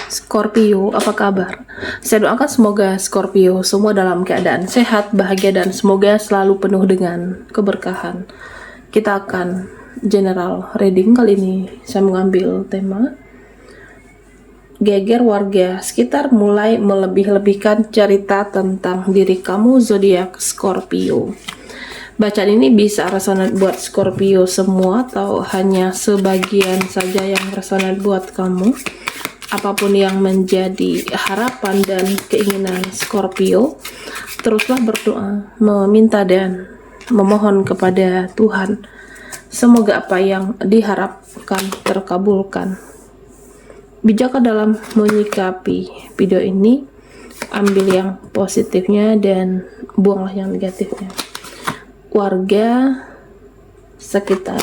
Scorpio, apa kabar? Saya doakan semoga Scorpio semua dalam keadaan sehat, bahagia, dan semoga selalu penuh dengan keberkahan. Kita akan general reading. Kali ini saya mengambil tema geger warga sekitar mulai melebih-lebihkan cerita tentang diri kamu, zodiak Scorpio. Bacaan ini bisa resonate buat Scorpio semua atau hanya sebagian saja yang resonate buat kamu. Apapun yang menjadi harapan dan keinginan Scorpio, teruslah berdoa, meminta dan memohon kepada Tuhan. Semoga apa yang diharapkan terkabulkan. Bijaklah dalam menyikapi video ini, ambil yang positifnya dan buanglah yang negatifnya. Warga sekitar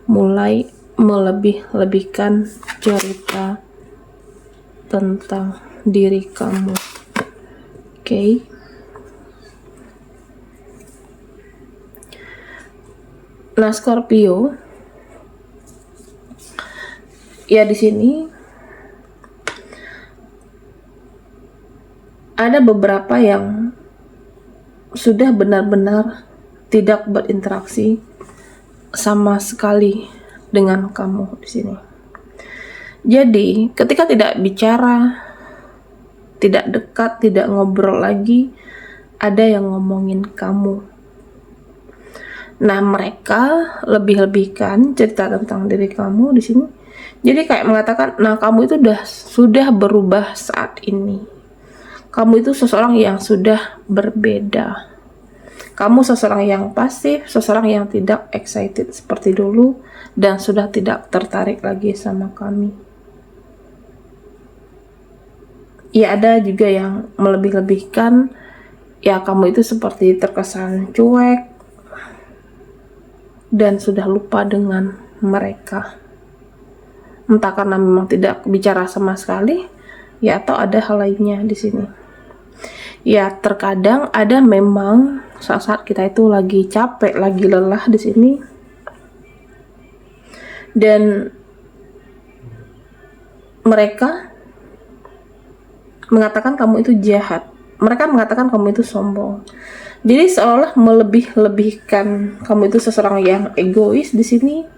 mulai melebih-lebihkan cerita tentang diri kamu. Oke. Nah, Scorpio, ya di sini ada beberapa yang sudah benar-benar tidak berinteraksi sama sekali dengan kamu di sini. Jadi, ketika tidak bicara, tidak dekat, tidak ngobrol lagi, ada yang ngomongin kamu. Nah, mereka lebih-lebihkan cerita tentang diri kamu di sini. Jadi kayak mengatakan, nah kamu itu sudah berubah saat ini. Kamu itu seseorang yang sudah berbeda. Kamu seseorang yang pasif, seseorang yang tidak excited seperti dulu, dan sudah tidak tertarik lagi sama kami. Ya, ada juga yang melebih-lebihkan, ya kamu itu seperti terkesan cuek dan sudah lupa dengan mereka. Entah karena memang tidak bicara sama sekali, ya atau ada hal lainnya di sini. Ya, terkadang ada memang saat-saat kita itu lagi capek, lagi lelah di sini, dan mereka mengatakan kamu itu jahat. Mereka mengatakan kamu itu sombong. Jadi seolah melebih-lebihkan kamu itu seseorang yang egois di sini.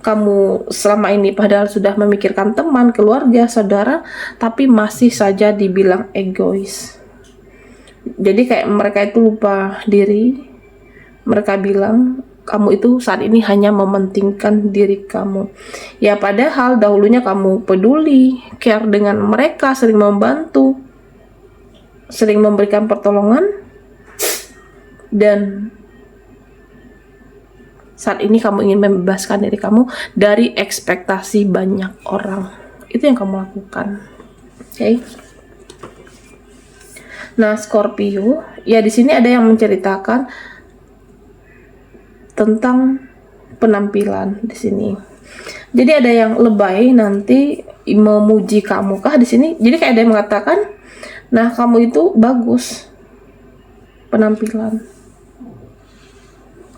Kamu selama ini padahal sudah memikirkan teman, keluarga, saudara, tapi masih saja dibilang egois. Jadi kayak mereka itu lupa diri. Mereka bilang kamu itu saat ini hanya mementingkan diri kamu. Ya padahal dahulunya kamu peduli, care dengan mereka, sering membantu, sering memberikan pertolongan, dan saat ini kamu ingin membebaskan diri kamu dari ekspektasi banyak orang. Itu yang kamu lakukan. Oke. Nah, Scorpio, ya di sini ada yang menceritakan tentang penampilan di sini. Jadi ada yang lebay nanti memuji kamu kah di sini. Jadi kayak ada yang mengatakan, nah kamu itu bagus, penampilan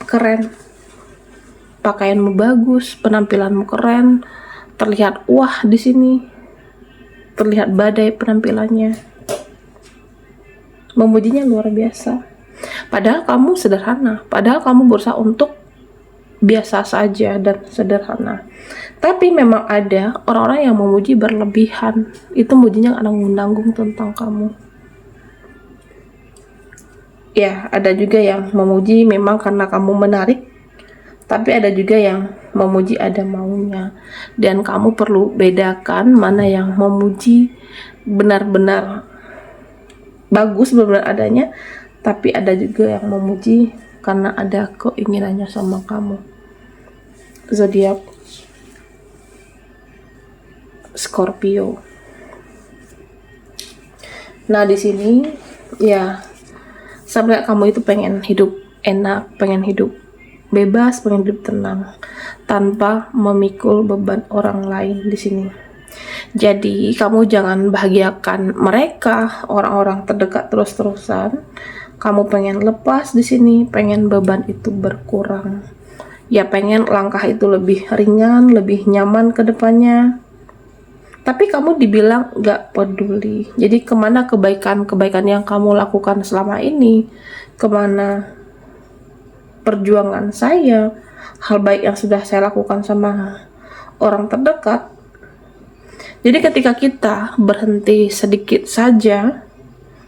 keren, pakaianmu bagus, penampilanmu keren, terlihat wah di sini, terlihat badai penampilannya, memujinya luar biasa. Padahal kamu sederhana, padahal kamu berusaha untuk biasa saja dan sederhana. Tapi memang ada orang-orang yang memuji berlebihan. Itu mujinya nanggung-nanggung tentang kamu. Ya, ada juga yang memuji memang karena kamu menarik, tapi ada juga yang memuji ada maunya. Dan kamu perlu bedakan mana yang memuji benar-benar bagus, benar-benar adanya, tapi ada juga yang memuji karena ada keinginannya sama kamu. Zodiak Scorpio. Nah, di sini ya sampai kamu itu pengen hidup enak, pengen hidup bebas, pengen hidup tenang tanpa memikul beban orang lain di sini. Jadi, kamu jangan bahagiakan mereka, orang-orang terdekat terus-terusan. Kamu pengen lepas di sini, pengen beban itu berkurang. Ya pengen langkah itu lebih ringan, lebih nyaman ke depannya. tapi kamu dibilang gak peduli. Jadi kemana kebaikan-kebaikan yang kamu lakukan selama ini, kemana perjuangan saya, hal baik yang sudah saya lakukan sama orang terdekat. Jadi ketika kita berhenti sedikit saja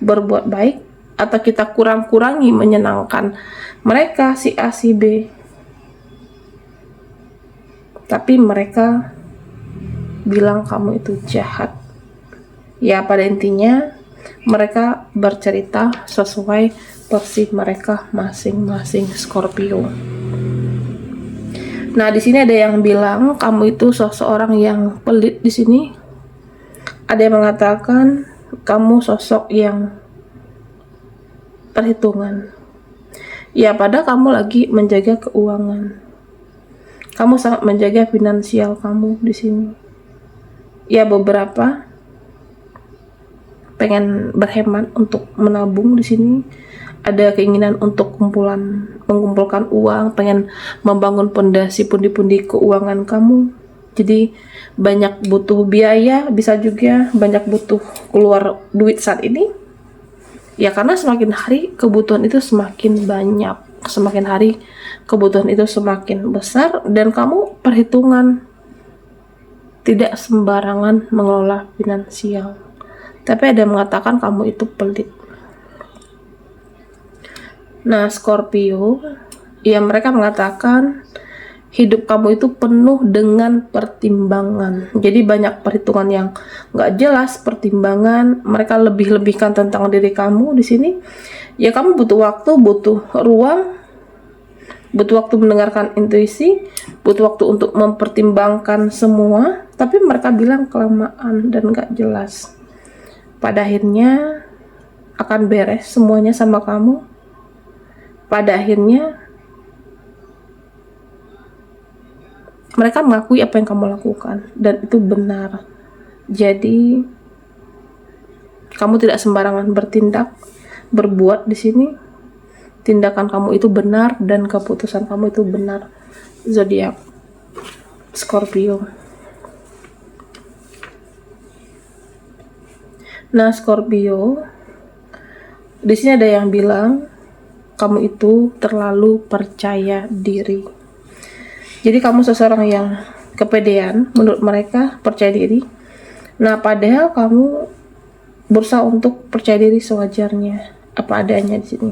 berbuat baik, atau kita kurang-kurangi menyenangkan mereka, si A, si B, tapi mereka bilang kamu itu jahat, ya pada intinya mereka bercerita sesuai versi mereka masing-masing Scorpio. Nah, di sini ada yang bilang kamu itu seseorang yang pelit di sini. Ada yang mengatakan kamu sosok yang perhitungan. Ya, padahal kamu lagi menjaga keuangan. Kamu sangat menjaga finansial kamu di sini. Ya, beberapa pengen berhemat untuk menabung di sini. Ada keinginan untuk mengumpulkan uang, pengen membangun pondasi pundi-pundi keuangan kamu. Jadi banyak butuh biaya, bisa juga banyak butuh keluar duit saat ini. Ya karena semakin hari kebutuhan itu semakin banyak, semakin hari kebutuhan itu semakin besar, dan kamu perhitungan, tidak sembarangan mengelola finansial. Tapi ada yang mengatakan kamu itu pelit. Nah, Scorpio, ya mereka mengatakan hidup kamu itu penuh dengan pertimbangan. Jadi banyak perhitungan yang nggak jelas, pertimbangan. Mereka lebih-lebihkan tentang diri kamu di sini. Ya kamu butuh waktu, butuh ruang, butuh waktu mendengarkan intuisi, butuh waktu untuk mempertimbangkan semua. Tapi mereka bilang kelamaan dan nggak jelas. Pada akhirnya akan beres semuanya sama kamu. Pada akhirnya mereka mengakui apa yang kamu lakukan dan itu benar. Jadi kamu tidak sembarangan bertindak, berbuat di sini. Tindakan kamu itu benar dan keputusan kamu itu benar. Zodiak Scorpio. Nah, Scorpio, di sini ada yang bilang kamu itu terlalu percaya diri. Jadi kamu seseorang yang kepedean, menurut mereka percaya diri. Nah, padahal kamu berusaha untuk percaya diri sewajarnya, apa adanya di sini.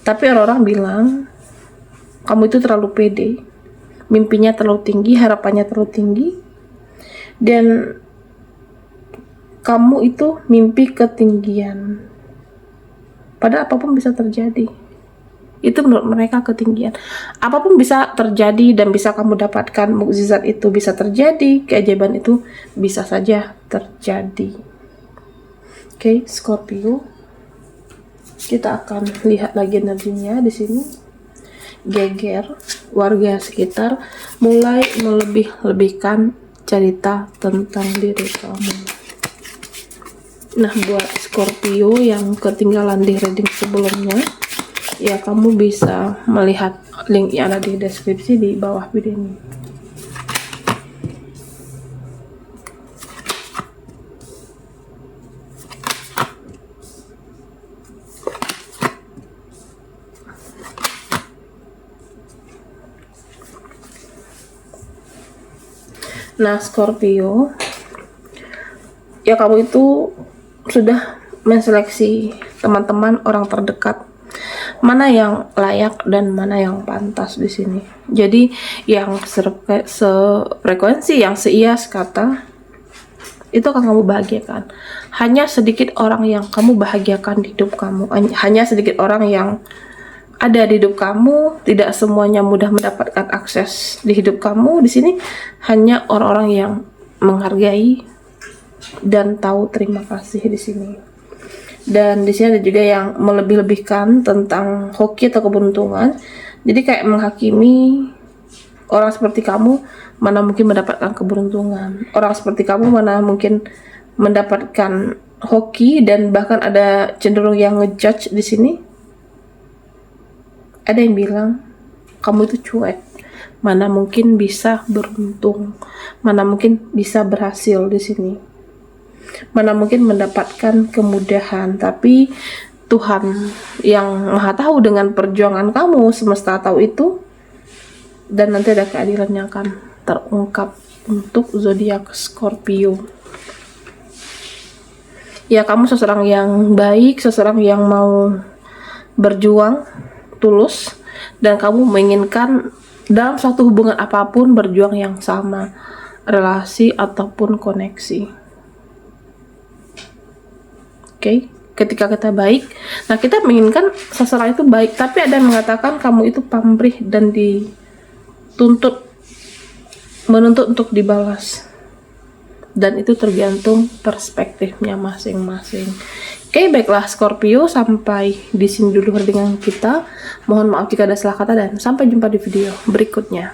Tapi orang-orang bilang kamu itu terlalu pede, mimpinya terlalu tinggi, harapannya terlalu tinggi, dan kamu itu mimpi ketinggian. Padahal apapun bisa terjadi. Itu menurut mereka ketinggian. Apapun bisa terjadi dan bisa kamu dapatkan. Mukjizat itu bisa terjadi, keajaiban itu bisa saja terjadi. Oke, Scorpio. Kita akan lihat lagi energinya di sini. Geger, warga sekitar mulai melebih-lebihkan cerita tentang diri kamu. Nah, buat Scorpio yang ketinggalan di reading sebelumnya, ya kamu bisa melihat link yang ada di deskripsi di bawah video ini. Nah, Scorpio, ya kamu itu sudah menseleksi teman-teman, orang terdekat, mana yang layak dan mana yang pantas di sini. Jadi yang sefrekuensi, yang seias kata, itu akan kamu bahagiakan. Hanya sedikit orang yang kamu bahagiakan di hidup kamu. Hanya sedikit orang yang ada di hidup kamu. Tidak semuanya mudah mendapatkan akses di hidup kamu. Di sini hanya orang-orang yang menghargai dan tahu terima kasih di sini. Dan di sini ada juga yang melebih-lebihkan tentang hoki atau keberuntungan. Jadi kayak menghakimi orang seperti kamu mana mungkin mendapatkan keberuntungan. Orang seperti kamu mana mungkin mendapatkan hoki, dan bahkan ada cenderung yang ngejudge di sini. Ada yang bilang kamu itu cuek, mana mungkin bisa beruntung, mana mungkin bisa berhasil di sini, mana mungkin mendapatkan kemudahan. Tapi Tuhan yang maha tahu dengan perjuangan kamu, semesta tahu itu, dan nanti ada keadilan yang akan terungkap untuk zodiak Scorpio. Ya, kamu seseorang yang baik, seseorang yang mau berjuang tulus, dan kamu menginginkan dalam suatu hubungan apapun berjuang yang sama, relasi ataupun koneksi. Oke, ketika kita baik, nah kita menginginkan seseorang itu baik, tapi ada yang mengatakan kamu itu pamrih dan menuntut untuk dibalas. Dan itu tergantung perspektifnya masing-masing. Oke, baiklah Scorpio, sampai di sini dulu dengan kita. Mohon maaf jika ada salah kata dan sampai jumpa di video berikutnya.